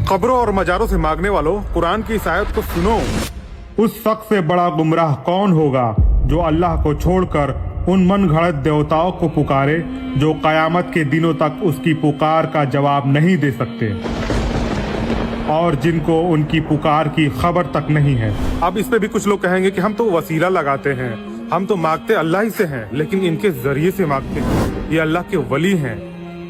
कब्रों और मजारों से मांगने वालों, कुरान की इस आयत को सुनो। उस शख्स से बड़ा गुमराह कौन होगा जो अल्लाह को छोड़कर उन मन घड़त देवताओं को पुकारे जो कयामत के दिनों तक उसकी पुकार का जवाब नहीं दे सकते और जिनको उनकी पुकार की खबर तक नहीं है। अब इस पे भी कुछ लोग कहेंगे कि हम तो वसीला लगाते हैं, हम तो मांगते अल्लाह ही से हैं, लेकिन इनके जरिए से मांगते हैं, ये अल्लाह के वली हैं।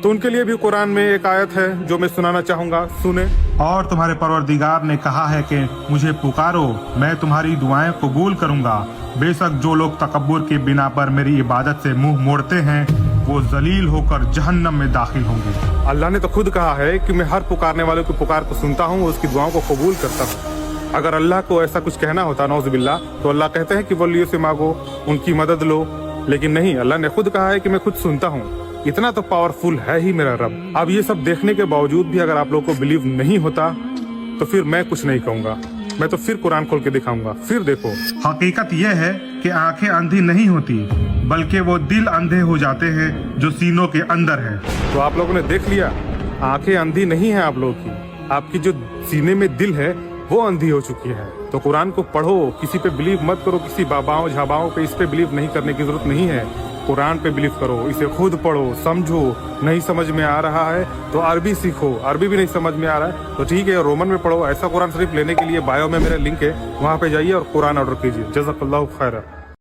तो उनके लिए भी कुरान में एक आयत है जो मैं सुनाना चाहूंगा, सुने। और तुम्हारे परवरदिगार ने कहा है कि मुझे पुकारो, मैं तुम्हारी दुआएं कबूल करूंगा। बेशक जो लोग तकब्बुर के बिना पर मेरी इबादत से मुंह मोड़ते हैं वो जलील होकर जहन्नम में दाखिल होंगे। अल्लाह ने तो खुद कहा है कि मैं हर पुकारने वाले की पुकार को सुनता हूँ, उसकी दुआओं को कबूल करता हूँ। अगर अल्लाह को ऐसा कुछ कहना होता नौजुबिल्लाह, तो अल्लाह कहते हैं कि वलियों से मांगो, उनकी मदद लो, लेकिन नहीं, अल्लाह ने खुद कहा है कि मैं खुद सुनता हूँ। इतना तो पावरफुल है ही मेरा रब। अब ये सब देखने के बावजूद भी अगर आप लोगों को बिलीव नहीं होता तो फिर मैं कुछ नहीं कहूंगा, मैं तो फिर कुरान खोल के दिखाऊंगा, फिर देखो। हकीकत यह है कि आंखें अंधी नहीं होती बल्कि वो दिल अंधे हो जाते हैं जो सीनों के अंदर है। तो आप लोगों ने देख लिया, आंखें अंधी नहीं है आप लोगों की, आपकी जो सीने में दिल है वो अंधी हो चुकी है। तो कुरान को पढ़ो, किसी पे बिलीव मत करो, किसी बाबाओं झाबाओं पे इस पे बिलीव नहीं करने की जरूरत नहीं है। कुरान पे बिलीव करो, इसे खुद पढ़ो, समझो। नहीं समझ में आ रहा है तो अरबी सीखो, अरबी भी नहीं समझ में आ रहा है तो ठीक है रोमन में पढ़ो। ऐसा कुरान शरीफ लेने के लिए बायो में मेरा लिंक है, वहाँ पे जाइए और कुरान ऑर्डर कीजिए। जज़ाकल्लाहु खैर।